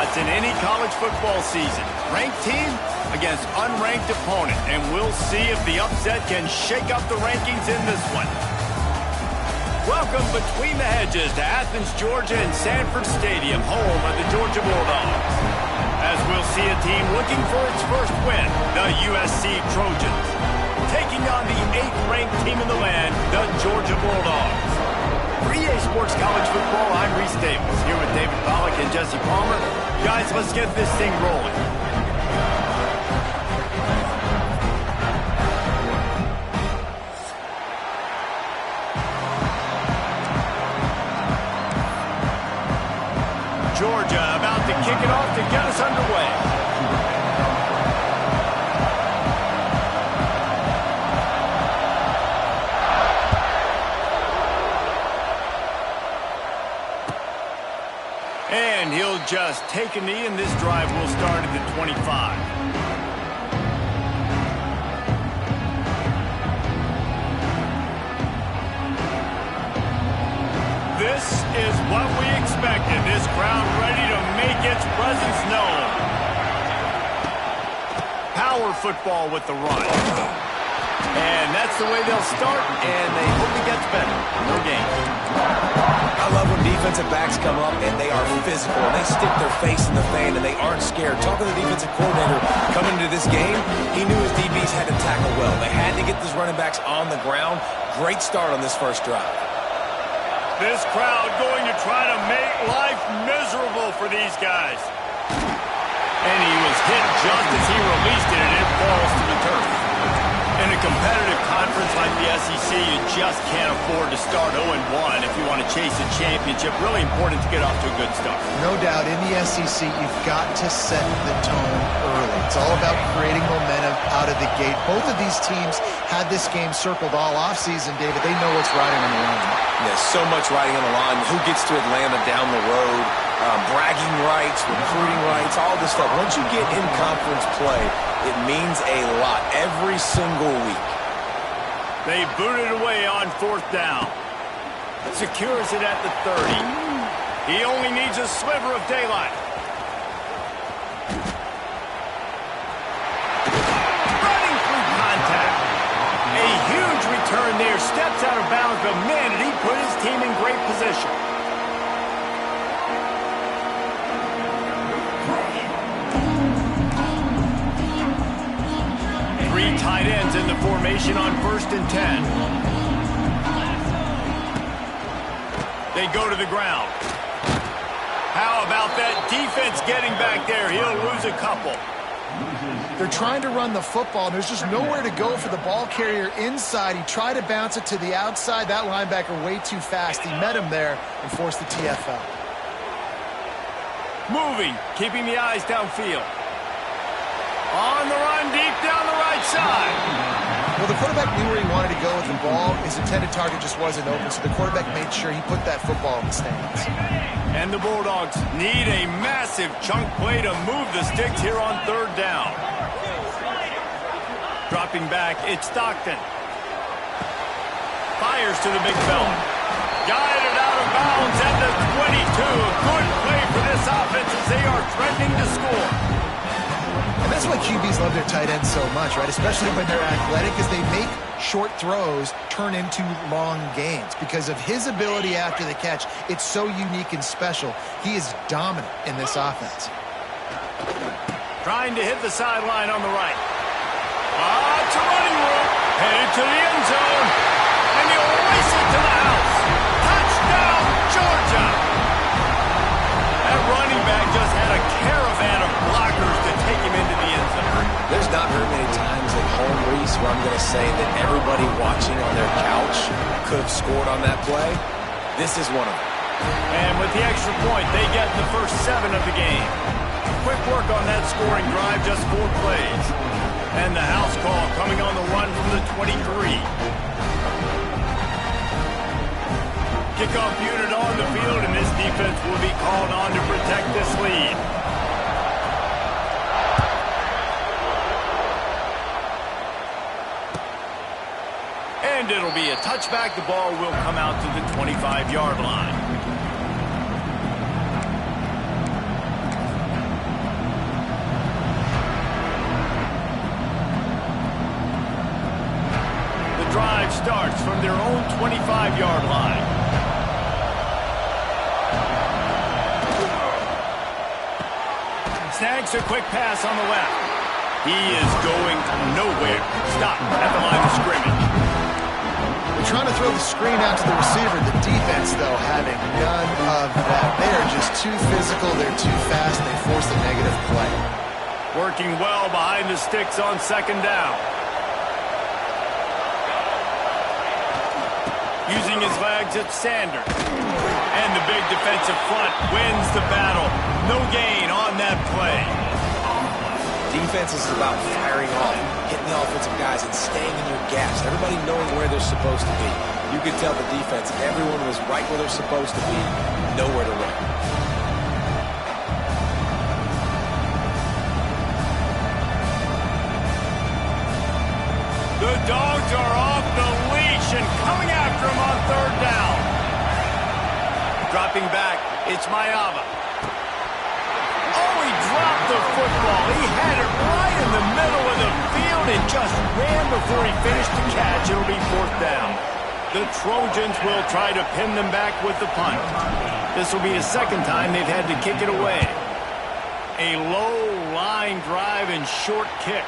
us in any college football season. Ranked team against unranked opponent, and we'll see if the upset can shake up the rankings in this one. Welcome between the hedges to Athens, Georgia and Sanford Stadium, home of the Georgia Bulldogs. As we'll see a team looking for its first win, the USC Trojans, taking on the 8th-ranked team in the land, the Georgia Bulldogs. For EA Sports College Football, I'm Reese Davis, here with David Pollack and Jesse Palmer. Guys, let's get this thing rolling. Georgia about to kick it off to get us underway. And he'll just take a knee, and this drive will start at the 25. This is what we expected. This crowd ready to make its presence known. Power football with the run. And that's the way they'll start, and they hope it gets better. No game. I love when defensive backs come up and they are physical and they stick their face in the fan and they aren't scared. Talking to the defensive coordinator coming into this game, he knew his DBs had to tackle well. They had to get these running backs on the ground. Great start on this first drive. This crowd going to try to make life miserable for these guys. And he was hit just as he released it, and it falls to the turf. In a competitive conference like the SEC, you just can't afford to start 0-1 if you want to chase a championship. Really important to get off to a good start. No doubt, in the SEC, you've got to set the tone early. It's all about creating momentum out of the gate. Both of these teams had this game circled all offseason, David. They know what's riding on the line. There's so much riding on the line. Who gets to Atlanta down the road? Bragging rights, recruiting rights, all this stuff. Once you get in conference play, it means a lot every single week. They boot it away on 4th down. Secures it at the 30. He only needs a sliver of daylight. Running through contact. A huge return there. Steps out of bounds, but man, did he put his team in great position. Three tight ends in the formation on 1st and 10. They go to the ground. How about that defense getting back there? He'll lose a couple. They're trying to run the football. There's just nowhere to go for the ball carrier inside. He tried to bounce it to the outside. That linebacker way too fast. He met him there and forced the TFL. Moving, keeping the eyes downfield. On the run, deep down the right side. Well, the quarterback knew where he wanted to go with the ball. His intended target just wasn't open, so the quarterback made sure he put that football in the stands. And the Bulldogs need a massive chunk play to move the sticks here on 3rd down. Dropping back, it's Stockton. Fires to the big fella. Guided out of bounds at the 22. Good play for this offense as they are threatening to score. And that's why QBs love their tight ends so much, right? Especially when they're athletic, because they make short throws turn into long gains. Because of his ability after the catch, it's so unique and special. He is dominant in this offense. Trying to hit the sideline on the right. It's a running room. Headed to the end zone. And he'll race it to the house. Touchdown, Georgia! That running back just had a caravan of blockers to take him into the end zone. There's not very many times at home, Reese, where I'm going to say that everybody watching on their couch could have scored on that play. This is one of them. And with the extra point, they get the first 7 of the game. Quick work on that scoring drive, just 4 plays. And the house call coming on the run from the 23. Kickoff unit on the field, and this defense will be called on to protect this lead. And it'll be a touchback. The ball will come out to the 25-yard line. drive starts from their own 25-yard line. Snags a quick pass on the left. He is going nowhere. Stop at the line of scrimmage. They're trying to throw the screen out to the receiver. The defense, though, having none of that. They are just too physical. They're too fast. They force the negative play. Working well behind the sticks on second down. Using his legs, it's Sanders. And the big defensive front wins the battle. No gain on that play. Defense is about firing off, hitting the offensive guys, and staying in your gaps. Everybody knowing where they're supposed to be. You could tell the defense, everyone was right where they're supposed to be, nowhere to run. The Dogs are off the leash and coming after him on third down. Dropping back, it's Mayava. Oh, he dropped the football. He had it right in the middle of the field and just ran before he finished the catch. It'll be fourth down. The Trojans will try to pin them back with the punt. This will be the second time they've had to kick it away. A low line drive and short kick.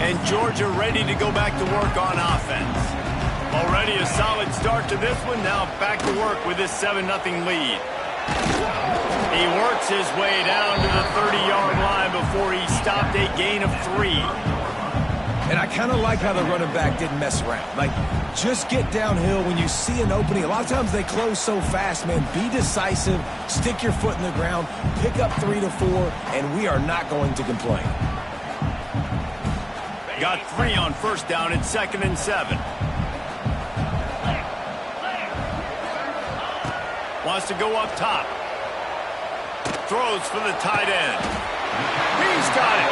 And Georgia ready to go back to work on offense. Already a solid start to this one. Now back to work with this 7-0 lead. He works his way down to the 30-yard line before he stopped a gain of 3. And I kind of like how the running back didn't mess around. Like, just get downhill when you see an opening. A lot of times they close so fast, man. Be decisive, stick your foot in the ground, pick up 3 to 4, and we are not going to complain. Got 3 on first down. It's 2nd and 7. Wants to go up top. Throws for the tight end. He's got it.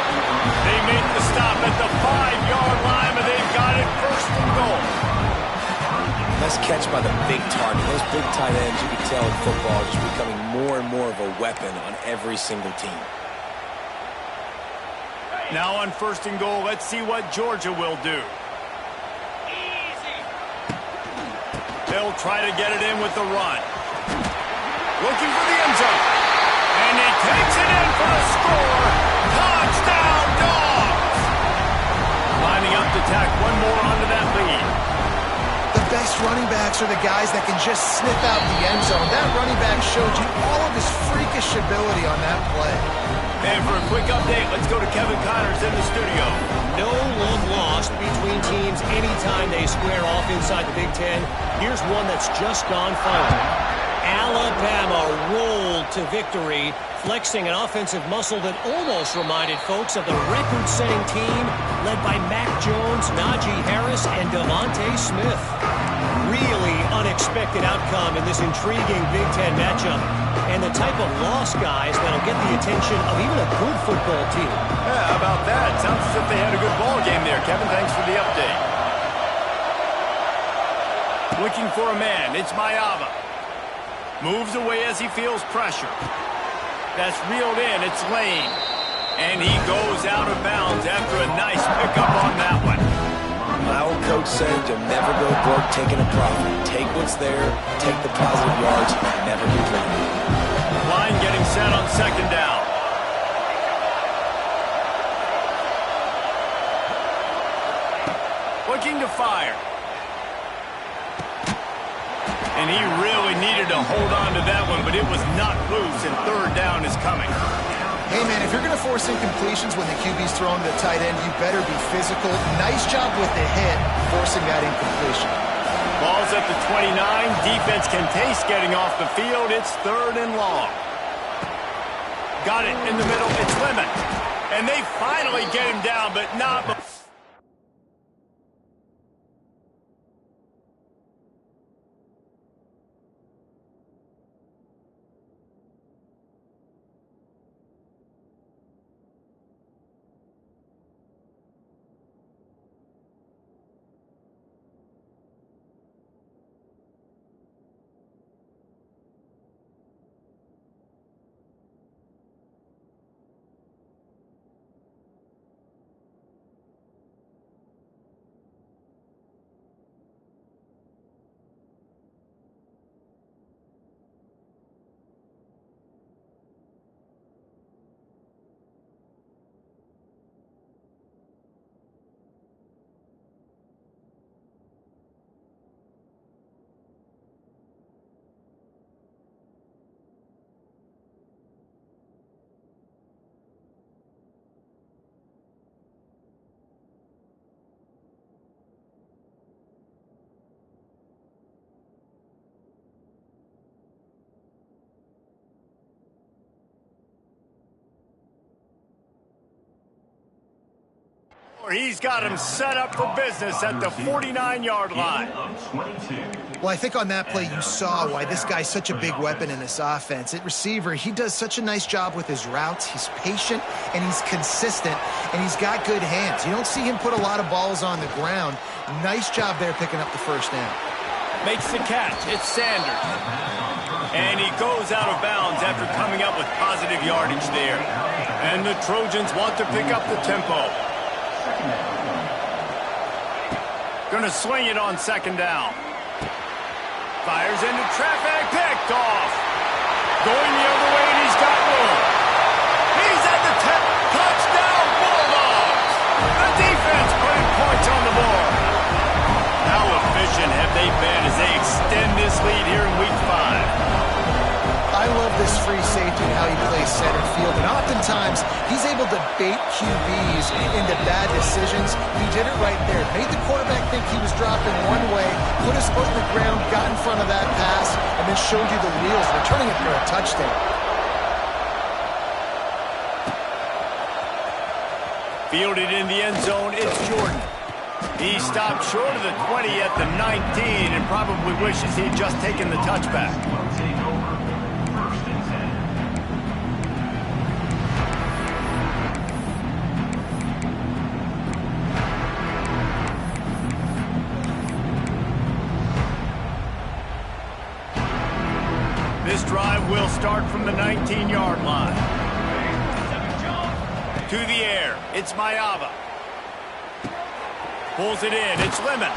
They make the stop at the 5-yard line, but they've got it first and goal. Nice catch by the big target. Those big tight ends, you can tell in football, just becoming more and more of a weapon on every single team. Now on first and goal, let's see what Georgia will do. They'll try to get it in with the run. Looking for the end zone. And he takes it in for the score. Touchdown, Dogs! Lining up to tack one more onto that lead. The best running backs are the guys that can just sniff out the end zone. That running back showed you all of his freakish ability on that play. And for a quick update, let's go to Kevin Connors in the studio. No love lost between teams anytime they square off inside the Big Ten. Here's one that's just gone final. Alabama rolled to victory, flexing an offensive muscle that almost reminded folks of the record-setting team led by Mac Jones, Najee Harris, and Devontae Smith. Really unexpected outcome in this intriguing Big Ten matchup, and the type of loss, guys, that'll get the attention of even a good football team. Yeah, how about that? Sounds as if they had a good ball game there. Kevin, thanks for the update. Looking for a man. It's Mayava. Moves away as he feels pressure. That's reeled in. It's Lane. And he goes out of bounds after a nice pickup on that one. My old coach said you'll never go broke taking a profit. Take what's there, take the positive yards, and never complain. Line getting set on second down. Looking to fire. And he really needed to hold on to that one, but it was not loose, and third down is coming. Hey, man, if you're going to force incompletions when the QB's throwing the tight end, you better be physical. Nice job with the hit, forcing that incompletion. Ball's at the 29. Defense can taste getting off the field. It's 3rd and long. Got it in the middle. It's Lemon. And they finally get him down, but not before. He's got him set up for business at the 49-yard line. Well, I think on that play you saw why this guy's such a big weapon in this offense. At receiver, he does such a nice job with his routes. He's patient, and he's consistent, and he's got good hands. You don't see him put a lot of balls on the ground. Nice job there picking up the first down. Makes the catch. It's Sanders. And he goes out of bounds after coming up with positive yardage there. And the Trojans want to pick up the tempo. Gonna swing it on second down. Fires into traffic, picked off. Going the other way, and he's got room. He's at the 10. Touchdown, Bulldogs. The defense putting points on the board. How efficient have they been as they extend this lead here in Week 5? I love this free safety and how he plays center field, and oftentimes he's able to bait QBs into bad decisions. He did it right there. Made the quarterback think he was dropping one way, put his foot in the ground, got in front of that pass, and then showed you the wheels, returning it for a touchdown. Fielded in the end zone, it's Jordan. He stopped short of the 20 at the 19 and probably wishes he had just taken the touchback. This drive will start from the 19-yard line. To the air, it's Mayava. Pulls it in, it's Lemon.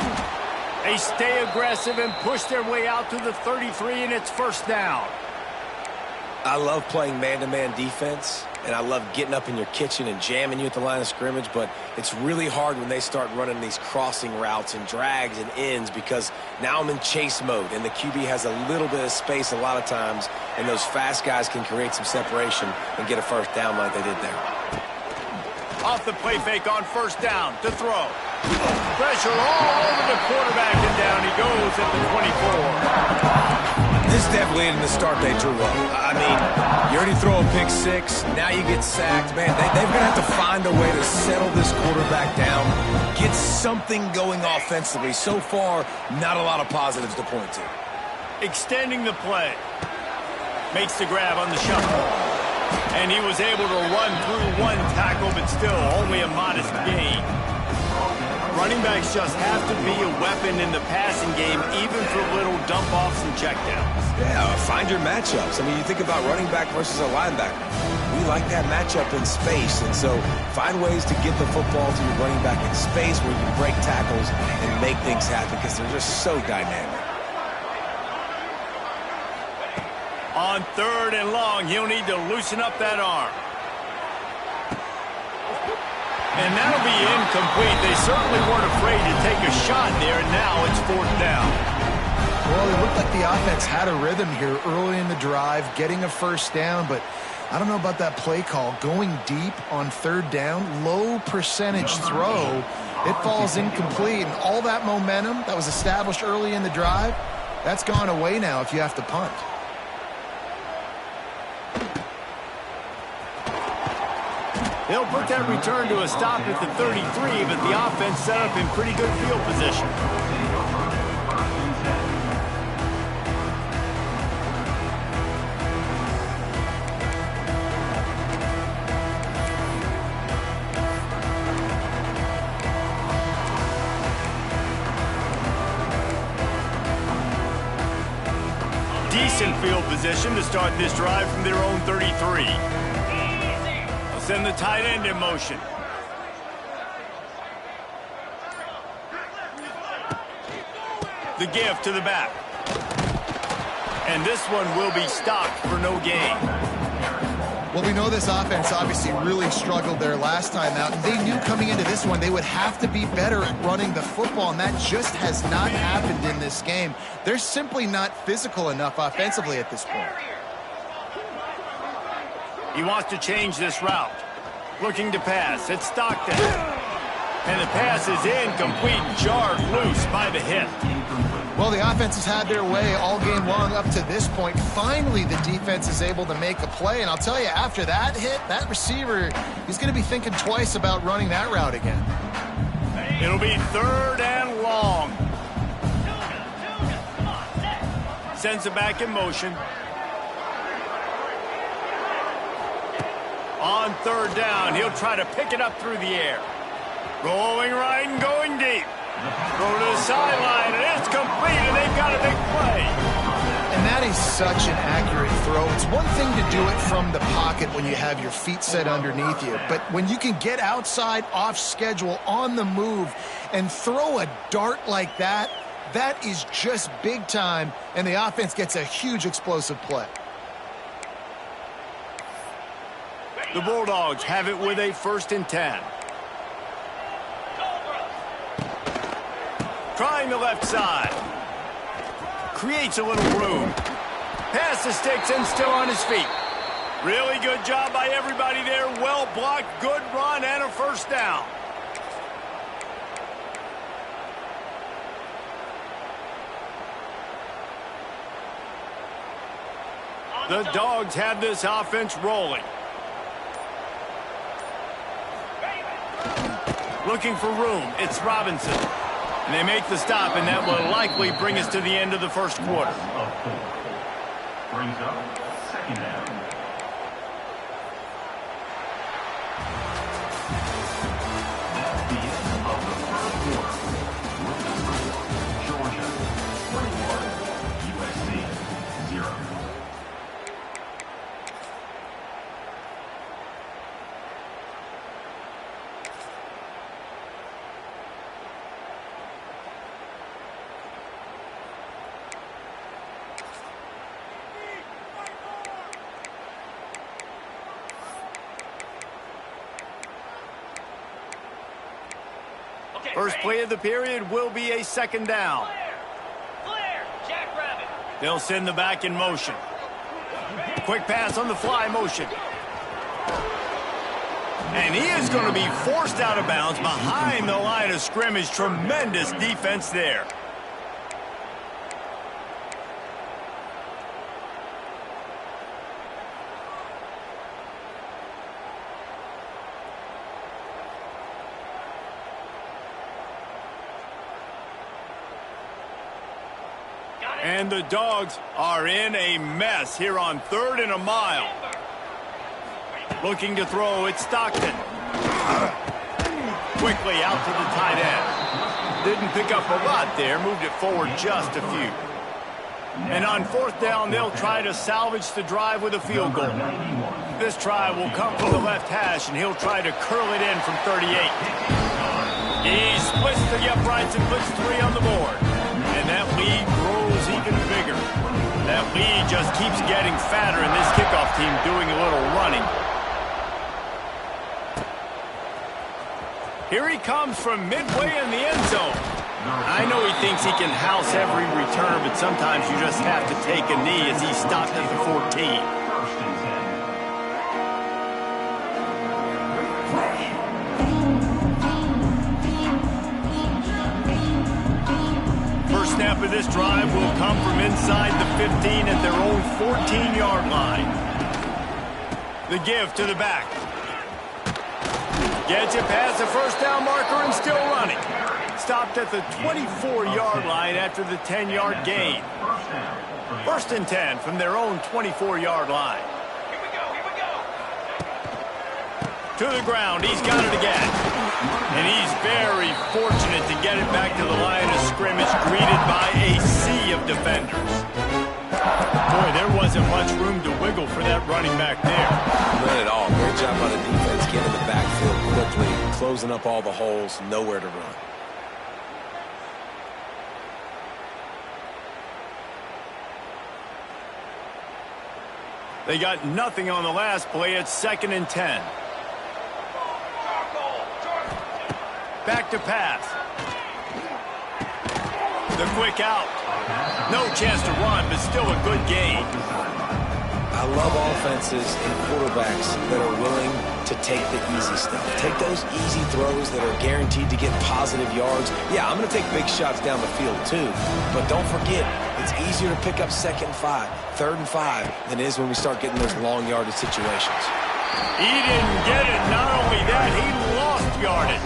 They stay aggressive and push their way out to the 33, and it's first down. I love playing man-to-man defense, and I love getting up in your kitchen and jamming you at the line of scrimmage, but it's really hard when they start running these crossing routes and drags and ends because now I'm in chase mode, and the QB has a little bit of space a lot of times, and those fast guys can create some separation and get a first down like they did there. Off the play fake on first down to throw. Pressure all over the quarterback, and down he goes at the 24. This definitely isn't the start they drew up. I mean, you already throw a pick six, now you get sacked. Man, they're going to have to find a way to settle this quarterback down, get something going offensively. So far, not a lot of positives to point to. Extending the play. Makes the grab on the shuffle. And he was able to run through one tackle, but still only a modest gain. Running backs just have to be a weapon in the passing game, even for little dump-offs and checkdowns. Yeah, find your matchups. I mean, you think about running back versus a linebacker. We like that matchup in space, and so find ways to get the football to your running back in space where you can break tackles and make things happen because they're just so dynamic. On third and long, he'll need to loosen up that arm. And that'll be incomplete. They certainly weren't afraid to take a shot there, and now it's fourth down. Well, it looked like the offense had a rhythm here early in the drive, getting a first down, but I don't know about that play call. Going deep on third down, low percentage throw, it falls incomplete, and all that momentum that was established early in the drive, that's gone away now if you have to punt. They'll put that return to a stop at the 33, but the offense set up in pretty good field position. Decent field position to start this drive from their own 33. Send the tight end in motion. The give to the back. And this one will be stopped for no gain. Well, we know this offense obviously really struggled there last time out, and they knew coming into this one they would have to be better at running the football, and that just has not happened in this game. They're simply not physical enough offensively at this point. He wants to change this route. Looking to pass. It's Stockton. And the pass is incomplete, jarred loose by the hit. Well, the offense has had their way all game long up to this point. Finally, the defense is able to make a play. And I'll tell you, after that hit, that receiver, he's going to be thinking twice about running that route again. It'll be 3rd and long. Sends it back in motion. On 3rd down, he'll try to pick it up through the air. Rolling right and going deep. Throw to the sideline, and it's complete, and they've got a big play. And that is such an accurate throw. It's one thing to do it from the pocket when you have your feet set underneath you, but when you can get outside, off schedule, on the move, and throw a dart like that, that is just big time, and the offense gets a huge explosive play. The Bulldogs have it with a 1st and 10. Trying the left side. Creates a little room. Pass the sticks and still on his feet. Really good job by everybody there. Well blocked, good run, and a 1st down. The Dogs have this offense rolling. Looking for room. It's Robinson. And they make the stop, and that will likely bring us to the end of the 1st quarter. Brings up 2nd down. That's the end of the 1st quarter. With Georgia 21, USC 0. First play of the period will be a 2nd down. They'll send the back in motion. Quick pass on the fly motion. And he is going to be forced out of bounds behind the line of scrimmage. Tremendous defense there. And the Dogs are in a mess here on 3rd and a mile. Looking to throw, it's Stockton. Quickly out to the tight end. Didn't pick up a lot there, moved it forward just a few. And on 4th down, they'll try to salvage the drive with a field goal. This try will come from the left hash, and he'll try to curl it in from 38. He splits the uprights and puts 3 on the board. And that lead grows even bigger. That lead just keeps getting fatter, and this kickoff team doing a little running. Here he comes from midway in the end zone. I know he thinks he can house every return, but sometimes you just have to take a knee as he stopped at the 14. Snap of this drive will come from inside the 15 at their own 14-yard line. The give to the back. Gets it past the 1st down marker and still running. Stopped at the 24-yard line after the 10-yard gain. 1st and 10 from their own 24-yard line. To the ground, he's got it again. And he's very fortunate to get it back to the line of scrimmage, greeted by a sea of defenders. Boy, there wasn't much room to wiggle for that running back there. None at all. Great job by the defense getting the backfield quickly, closing up all the holes, nowhere to run. They got nothing on the last play. It's 2nd and 10. Back to pass. The quick out. No chance to run, but still a good game. I love offenses and quarterbacks that are willing to take the easy stuff. Take those easy throws that are guaranteed to get positive yards. Yeah, I'm going to take big shots down the field too, but don't forget, it's easier to pick up 2nd and 5, 3rd and 5 than it is when we start getting those long yardage situations. He didn't get it. Not only that, he lost yardage.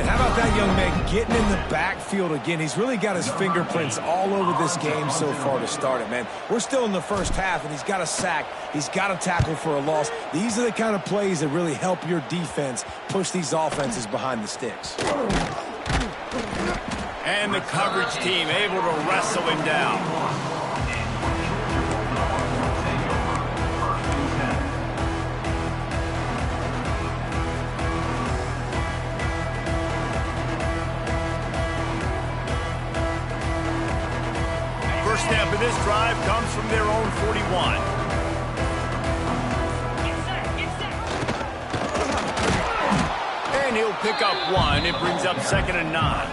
And how about that young man getting in the backfield again. He's really got his fingerprints all over this game so far to start it, man. We're still in the first half, and he's got a sack. He's got a tackle for a loss. These are the kind of plays that really help your defense push these offenses behind the sticks. And the coverage team able to wrestle him down. First snap of this drive comes from their own 41. And he'll pick up one. It brings up 2nd and 9.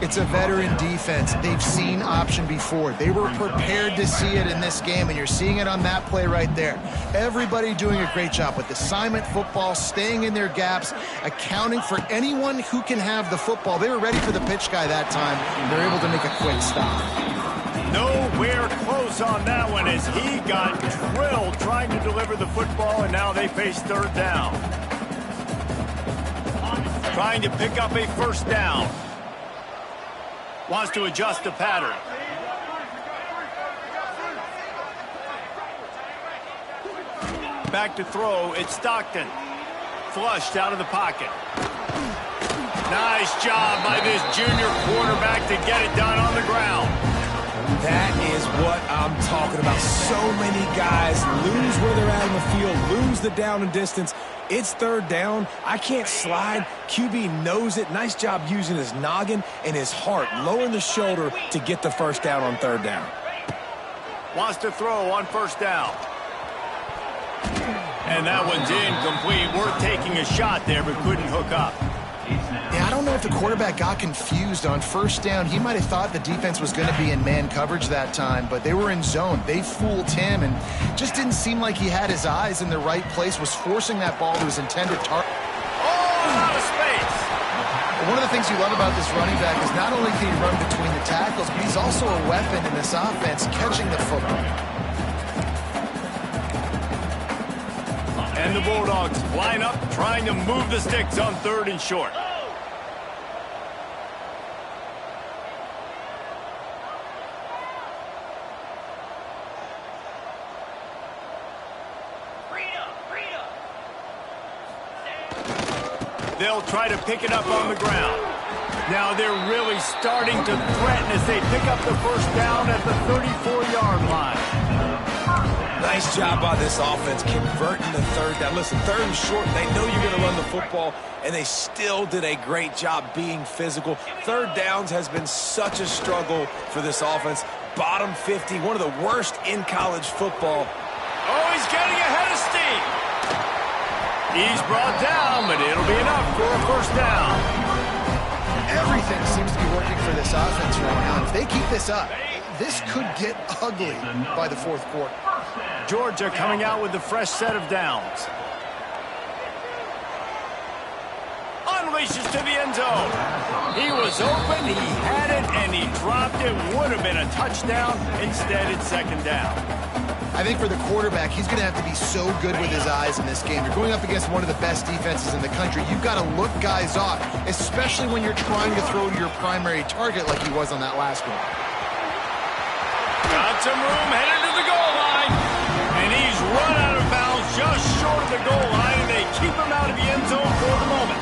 It's a veteran defense. They've seen option before. They were prepared to see it in this game, and you're seeing it on that play right there. Everybody doing a great job with assignment football, staying in their gaps, accounting for anyone who can have the football. They were ready for the pitch guy that time. They're able to make a quick stop. Nowhere close on that one as he got drilled trying to deliver the football, and now they face 3rd down. Trying to pick up a 1st down. Wants to adjust the pattern. Back to throw, it's Stockton. Flushed out of the pocket. Nice job by this junior quarterback to get it done on the ground. That is what I'm talking about. So many guys lose where they're at in the field, lose the down and distance. It's 3rd down. I can't slide. QB knows it. Nice job using his noggin and his heart, lowering the shoulder to get the 1st down on 3rd down. Wants to throw on 1st down. And that one's incomplete. Worth taking a shot there, but couldn't hook up. Yeah, I don't know if the quarterback got confused on 1st down. He might have thought the defense was going to be in man coverage that time, but they were in zone. They fooled him and just didn't seem like he had his eyes in the right place, was forcing that ball to his intended target. Oh, out of space. One of the things you love about this running back is not only can he run between the tackles, but he's also a weapon in this offense, catching the football. And the Bulldogs line up, trying to move the sticks on 3rd and short. They'll try to pick it up on the ground. Now they're really starting to threaten as they pick up the 1st down at the 34-yard line. Nice job by this offense converting the 3rd down. Listen, 3rd and short, they know you're going to run the football, and they still did a great job being physical. 3rd downs has been such a struggle for this offense. Bottom 50, one of the worst in college football. Oh, he's getting ahead of steam. He's brought down, but it'll be enough for a 1st down. Everything seems to be working for this offense right now. If they keep this up, this could get ugly by the 4th quarter. Georgia coming out with a fresh set of downs. Unleashes to the end zone. He was open, he had it, and he dropped it. Would have been a touchdown. Instead, it's 2nd down. I think for the quarterback, he's going to have to be so good with his eyes in this game. You're going up against one of the best defenses in the country. You've got to look guys off, especially when you're trying to throw to your primary target like he was on that last one. Got some room, headed to the goal line. And he's run out of bounds just short of the goal line, and they keep him out of the end zone for the moment.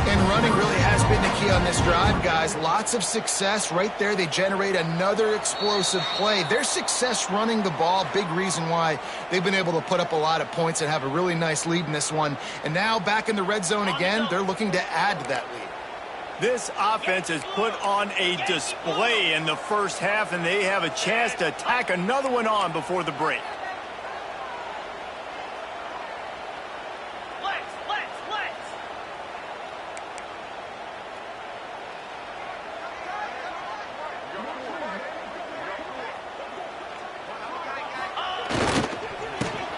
And running really has been the key on this drive, guys. Lots of success right there. They generate another explosive play. Their success running the ball, big reason why they've been able to put up a lot of points and have a really nice lead in this one. And now back in the red zone again, they're looking to add to that lead. This offense has put on a display in the 1st half, and they have a chance to tack another one on before the break.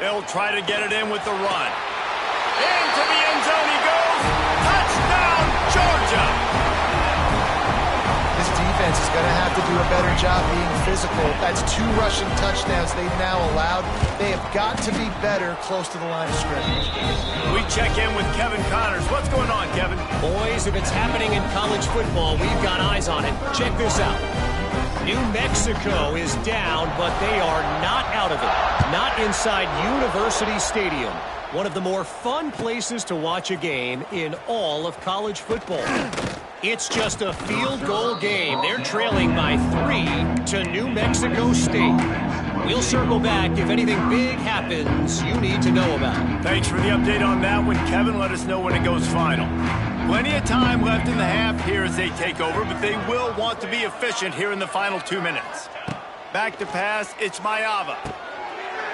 They'll try to get it in with the run. Into the end zone he goes. Touchdown, Georgia! This defense defense is going to have to do a better job being physical. That's 2 rushing touchdowns they've now allowed. They have got to be better close to the line of scrimmage. We check in with Kevin Connors. What's going on, Kevin? Boys, if it's happening in college football, we've got eyes on it. Check this out. New Mexico is down, but they are not out of it. Not inside University Stadium, one of the more fun places to watch a game in all of college football. It's just a field goal game. They're trailing by 3 to New Mexico State. We'll circle back if anything big happens you need to know about. Thanks for the update on that one, Kevin. Let us know when it goes final. Plenty of time left in the half here as they take over, but they will want to be efficient here in the final 2 minutes. Back to pass, it's Mayava.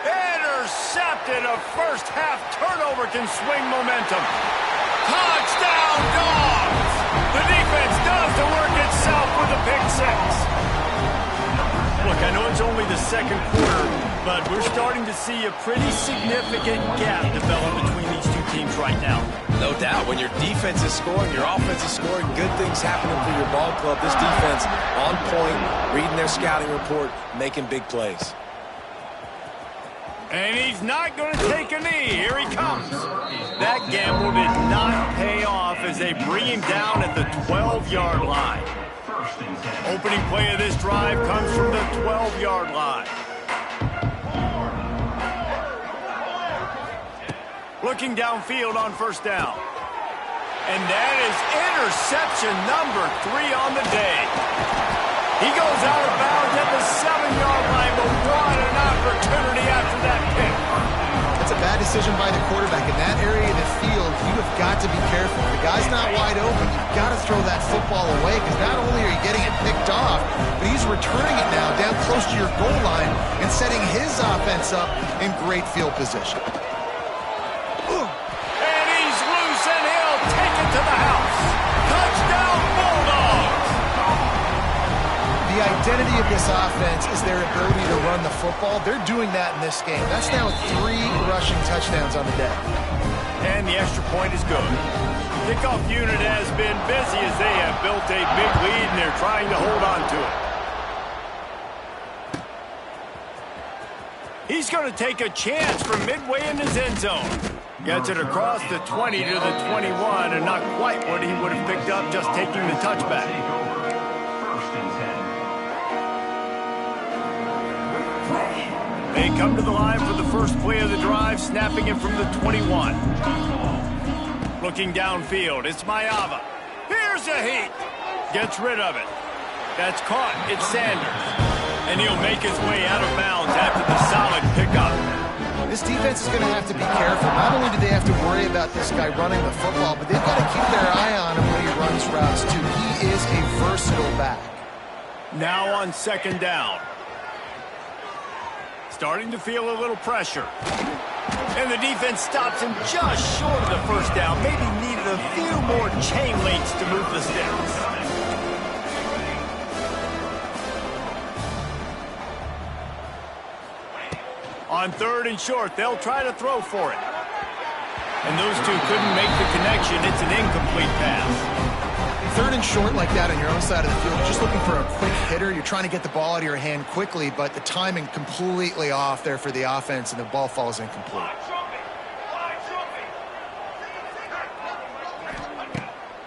Intercepted. A first half turnover can swing momentum. Touchdown, Dogs! The defense does the work itself with a pick 6. Look, I know it's only the second quarter, but we're starting to see a pretty significant gap develop between these two teams right now. No doubt. When your defense is scoring, your offense is scoring, good things happening for your ball club. This defense on point, reading their scouting report, making big plays. And he's not going to take a knee. Here he comes. That gamble did not pay off as they bring him down at the 12-yard line. Opening play of this drive comes from the 12-yard line. Looking downfield on first down. And that is interception number 3 on the day. He goes out of bounds at the 7-yard line, but what an opportunity after that pick. That's a bad decision by the quarterback. In that area of the field, you have got to be careful. If the guy's not wide open, you've got to throw that football away because not only are you getting it picked off, but he's returning it now down close to your goal line and setting his offense up in great field position. And he's loose, and he'll take it to the house. Touchdown, Bulldogs! The identity of this offense is their ability to run the football. They're doing that in this game. That's now 3 rushing touchdowns on the day. And the extra point is good. Kickoff unit has been busy as they have built a big lead, and they're trying to hold on to it. He's going to take a chance from midway in his end zone. Gets it across the 20 to the 21, and not quite what he would have picked up just taking the touchback. They come to the line for the first play of the drive, snapping it from the 21. Looking downfield, it's Mayava. Here's a heat. Gets rid of it. That's caught. It's Sanders. And he'll make his way out of bounds after the solid pickup. This defense is going to have to be careful. Not only do they have to worry about this guy running the football, but they've got to keep their eye on him when he runs routes, too. He is a versatile back. Now on second down. Starting to feel a little pressure. And the defense stops him just short of the first down. Maybe needed a few more chain links to move the sticks. On third and short, they'll try to throw for it. And those two couldn't make the connection. It's an incomplete pass. Third and short like that on your own side of the field, you're just looking for a quick hitter. You're trying to get the ball out of your hand quickly, but the timing completely off there for the offense, and the ball falls incomplete.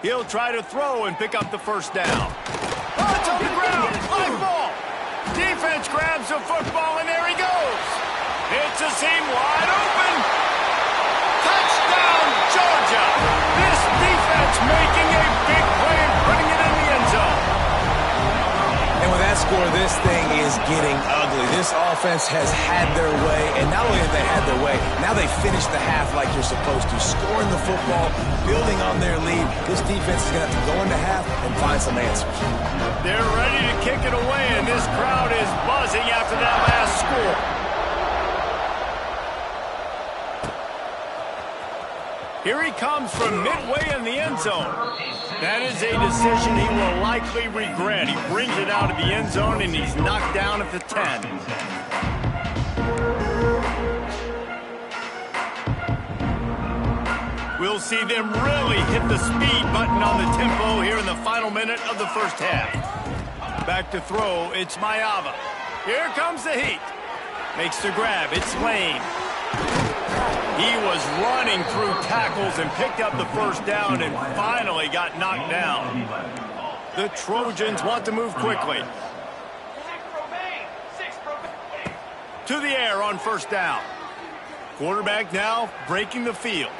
He'll try to throw and pick up the first down. Oh, it's on the ground. High ball. Defense grabs the football, and there he goes. It's a seam wide open. Touchdown, Georgia. This defense making a big play and putting it in the end zone. And with that score, this thing is getting ugly. This offense has had their way, and not only have they had their way, now they finish the half like you're supposed to, scoring the football, building on their lead. This defense is going to have to go into half and find some answers. They're ready to kick it away, and this crowd is buzzing after that last score. Here he comes from midway in the end zone. That is a decision he will likely regret. He brings it out of the end zone, and he's knocked down at the 10. We'll see them really hit the speed button on the tempo here in the final minute of the first half. Back to throw, it's Maeva. Here comes the heat. Makes the grab, it's Lane. He was running through tackles and picked up the first down and finally got knocked down. The Trojans want to move quickly. To the air on first down. Quarterback now breaking the field.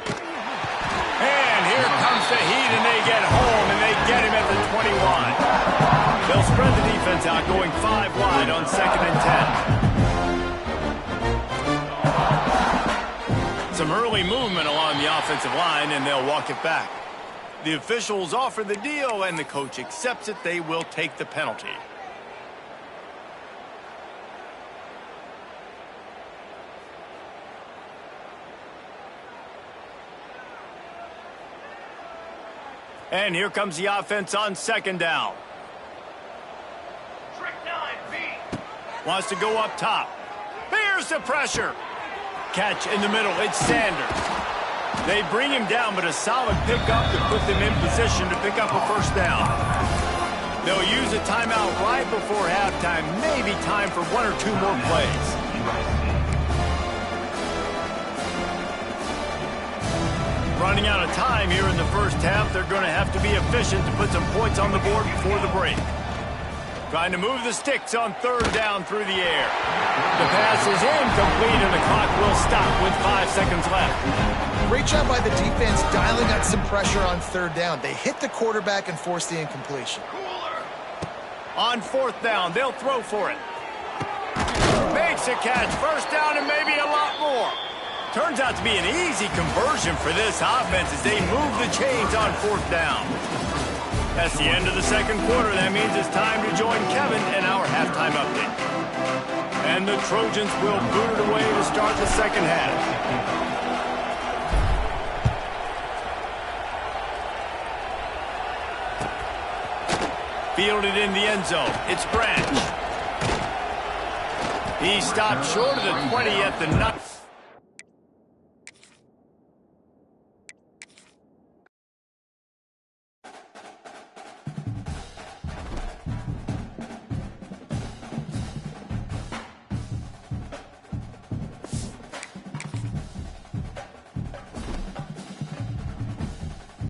And here comes the heat, and they get home, and they get him at the 21. They'll spread the defense out, going 5 wide on 2nd and 10. Some early movement along the offensive line, and they'll walk it back. The officials offer the deal, and the coach accepts it. They will take the penalty. And here comes the offense on 2nd down. Wants to go up top. Here's the pressure. Catch in the middle. It's Sanders. They bring him down, but a solid pickup to put them in position to pick up a first down. They'll use a timeout right before halftime. Maybe time for 1 or 2 more plays. Running out of time here in the first half. They're going to have to be efficient to put some points on the board before the break. Trying to move the sticks on 3rd down through the air. The pass is incomplete, and the clock will stop with 5 seconds left. Great job by the defense dialing up some pressure on 3rd down. They hit the quarterback and forced the incompletion. On 4th down, they'll throw for it. Makes a catch. First down and maybe a lot more. Turns out to be an easy conversion for this offense as they move the chains on 4th down. That's the end of the 2nd quarter. That means it's time to join Kevin in our halftime update. And the Trojans will boot it away to start the 2nd half. Fielded in the end zone. It's Branch. He stopped short of the 20 at the nuts.